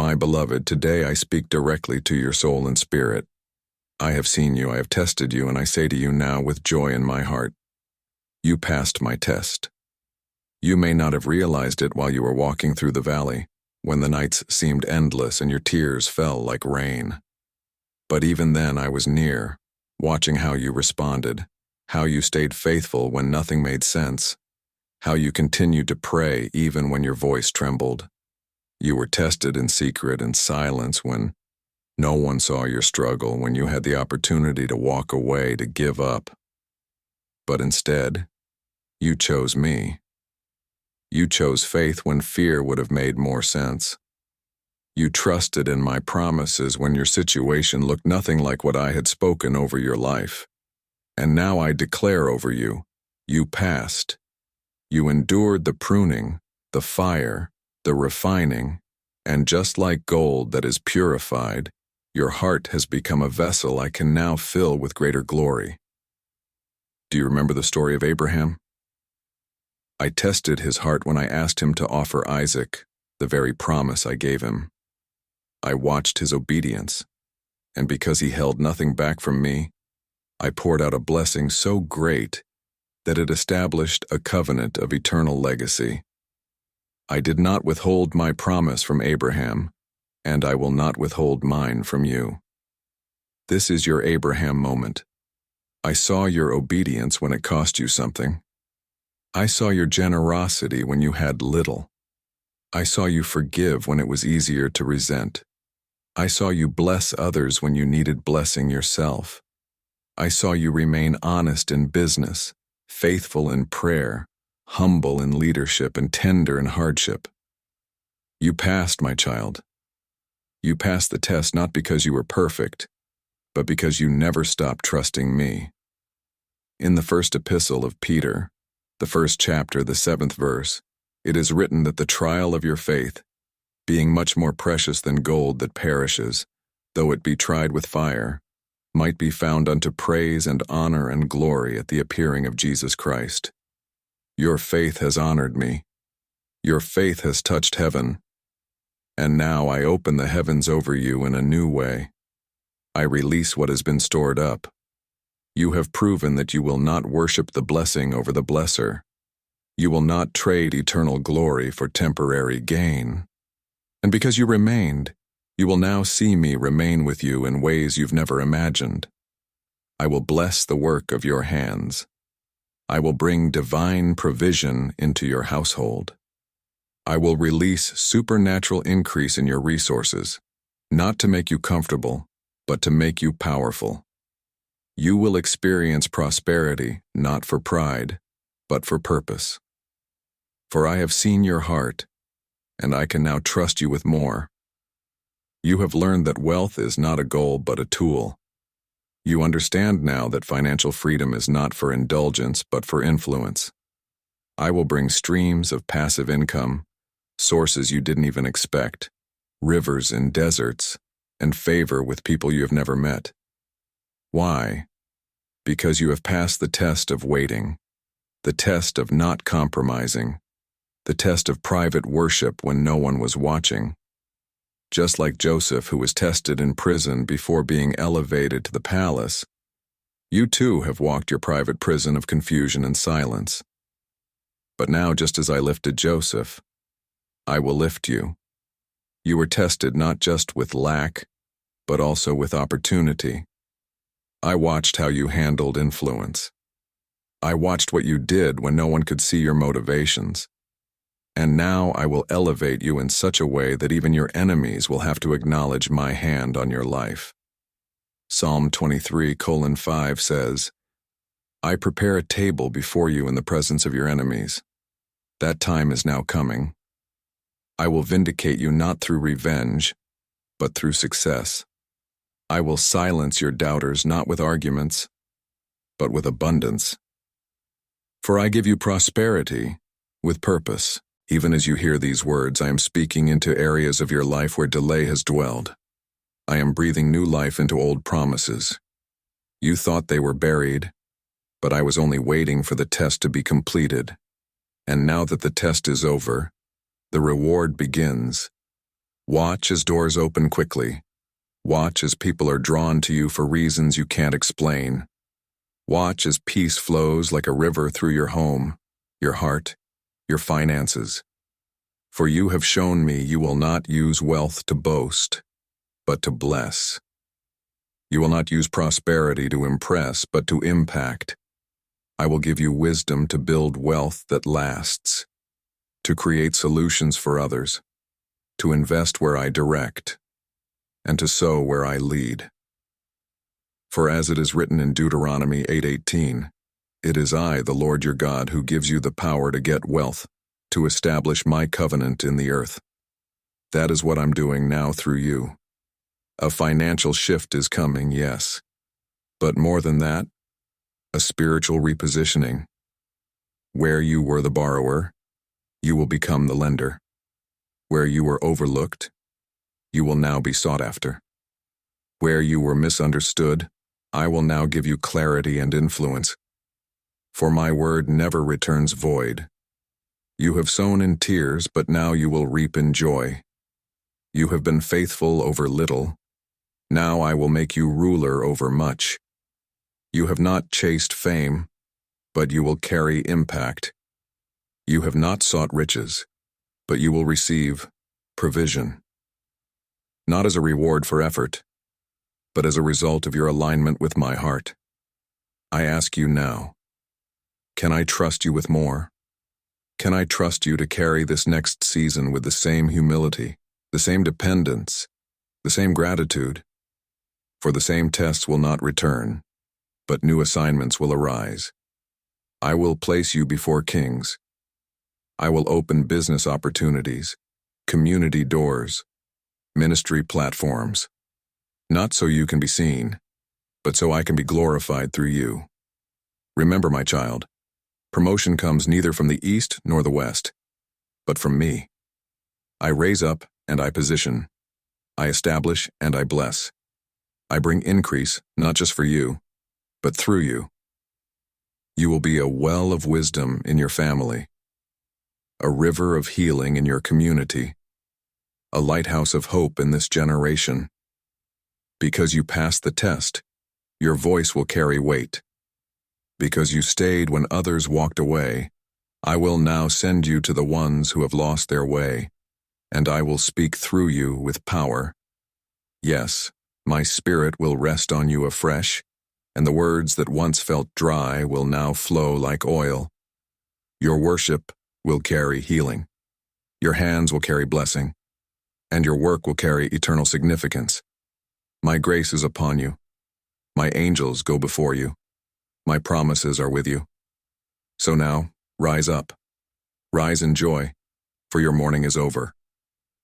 My beloved, today I speak directly to your soul and spirit. I have seen you, I have tested you, and I say to you now with joy in my heart, you passed my test. You may not have realized it while you were walking through the valley, when the nights seemed endless and your tears fell like rain. But even then I was near, watching how you responded, how you stayed faithful when nothing made sense, how you continued to pray even when your voice trembled. You were tested in secret and silence when no one saw your struggle, when you had the opportunity to walk away, to give up. But instead, you chose me. You chose faith when fear would have made more sense. You trusted in my promises when your situation looked nothing like what I had spoken over your life. And now I declare over you, you passed. You endured the pruning, the fire, the refining, and just like gold that is purified, your heart has become a vessel I can now fill with greater glory. Do you remember the story of Abraham? I tested his heart when I asked him to offer Isaac, the very promise I gave him. I watched his obedience, and because he held nothing back from me, I poured out a blessing so great that it established a covenant of eternal legacy. I did not withhold my promise from Abraham, and I will not withhold mine from you. This is your Abraham moment. I saw your obedience when it cost you something. I saw your generosity when you had little. I saw you forgive when it was easier to resent. I saw you bless others when you needed blessing yourself. I saw you remain honest in business, faithful in prayer, humble in leadership, and tender in hardship. You passed, my child. You passed the test not because you were perfect, but because you never stopped trusting me. In the first epistle of Peter, the first chapter, the 7th verse, it is written that the trial of your faith, being much more precious than gold that perishes, though it be tried with fire, might be found unto praise and honor and glory at the appearing of Jesus Christ. Your faith has honored me. Your faith has touched heaven. And now I open the heavens over you in a new way. I release what has been stored up. You have proven that you will not worship the blessing over the blesser. You will not trade eternal glory for temporary gain. And because you remained, you will now see me remain with you in ways you've never imagined. I will bless the work of your hands. I will bring divine provision into your household. I will release supernatural increase in your resources, not to make you comfortable, but to make you powerful. You will experience prosperity, not for pride, but for purpose. For I have seen your heart, and I can now trust you with more. You have learned that wealth is not a goal but a tool. You understand now that financial freedom is not for indulgence but for influence. I will bring streams of passive income, sources you didn't even expect, rivers in deserts, and favor with people you have never met. Why? Because you have passed the test of waiting, the test of not compromising, the test of private worship when no one was watching. Just like Joseph, who was tested in prison before being elevated to the palace, you too have walked your private prison of confusion and silence. But now, just as I lifted Joseph, I will lift you. You were tested not just with lack, but also with opportunity. I watched how you handled influence. I watched what you did when no one could see your motivations. And now I will elevate you in such a way that even your enemies will have to acknowledge my hand on your life. Psalm 23:5 says, I prepare a table before you in the presence of your enemies. That time is now coming. I will vindicate you not through revenge, but through success. I will silence your doubters not with arguments, but with abundance. For I give you prosperity with purpose. Even as you hear these words, I am speaking into areas of your life where delay has dwelled. I am breathing new life into old promises. You thought they were buried, but I was only waiting for the test to be completed. And now that the test is over, the reward begins. Watch as doors open quickly. Watch as people are drawn to you for reasons you can't explain. Watch as peace flows like a river through your home, your heart, your finances. For you have shown me you will not use wealth to boast, but to bless. You will not use prosperity to impress, but to impact. I will give you wisdom to build wealth that lasts, to create solutions for others, to invest where I direct, and to sow where I lead. For as it is written in Deuteronomy 8:18, it is I, the Lord your God, who gives you the power to get wealth, to establish my covenant in the earth. That is what I'm doing now through you. A financial shift is coming, yes. But more than that, a spiritual repositioning. Where you were the borrower, you will become the lender. Where you were overlooked, you will now be sought after. Where you were misunderstood, I will now give you clarity and influence. For my word never returns void. You have sown in tears, but now you will reap in joy. You have been faithful over little. Now I will make you ruler over much. You have not chased fame, but you will carry impact. You have not sought riches, but you will receive provision. Not as a reward for effort, but as a result of your alignment with my heart. I ask you now, can I trust you with more? Can I trust you to carry this next season with the same humility, the same dependence, the same gratitude? For the same tests will not return, but new assignments will arise. I will place you before kings. I will open business opportunities, community doors, ministry platforms, not so you can be seen, but so I can be glorified through you. Remember, my child, promotion comes neither from the east nor the west, but from me. I raise up and I position. I establish and I bless. I bring increase, not just for you, but through you. You will be a well of wisdom in your family, a river of healing in your community, a lighthouse of hope in this generation. Because you passed the test, your voice will carry weight. Because you stayed when others walked away, I will now send you to the ones who have lost their way, and I will speak through you with power. Yes, my spirit will rest on you afresh, and the words that once felt dry will now flow like oil. Your worship will carry healing. Your hands will carry blessing, and your work will carry eternal significance. My grace is upon you. My angels go before you. My promises are with you. So now, rise up. Rise in joy, for your mourning is over.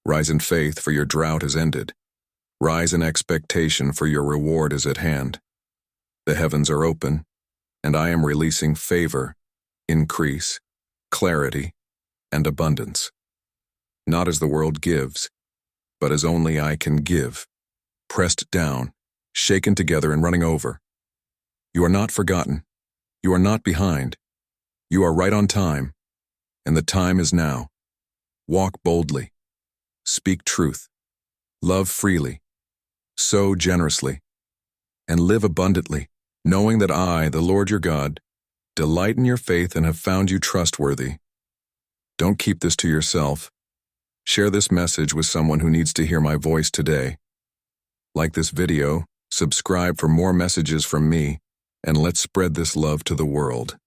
Rise in faith, for your drought is ended. Rise in expectation, for your reward is at hand. The heavens are open, and I am releasing favor, increase, clarity, and abundance. Not as the world gives, but as only I can give, pressed down, shaken together, and running over. You are not forgotten. You are not behind. You are right on time, and the time is now. Walk boldly. Speak truth. Love freely. Sow generously. And live abundantly, knowing that I, the Lord your God, delight in your faith and have found you trustworthy. Don't keep this to yourself. Share this message with someone who needs to hear my voice today. Like this video, subscribe for more messages from me, and let's spread this love to the world.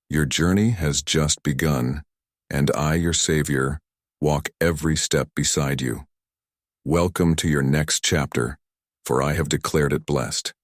Your journey has just begun, and I, your Savior, walk every step beside you. Welcome to your next chapter, for I have declared it blessed.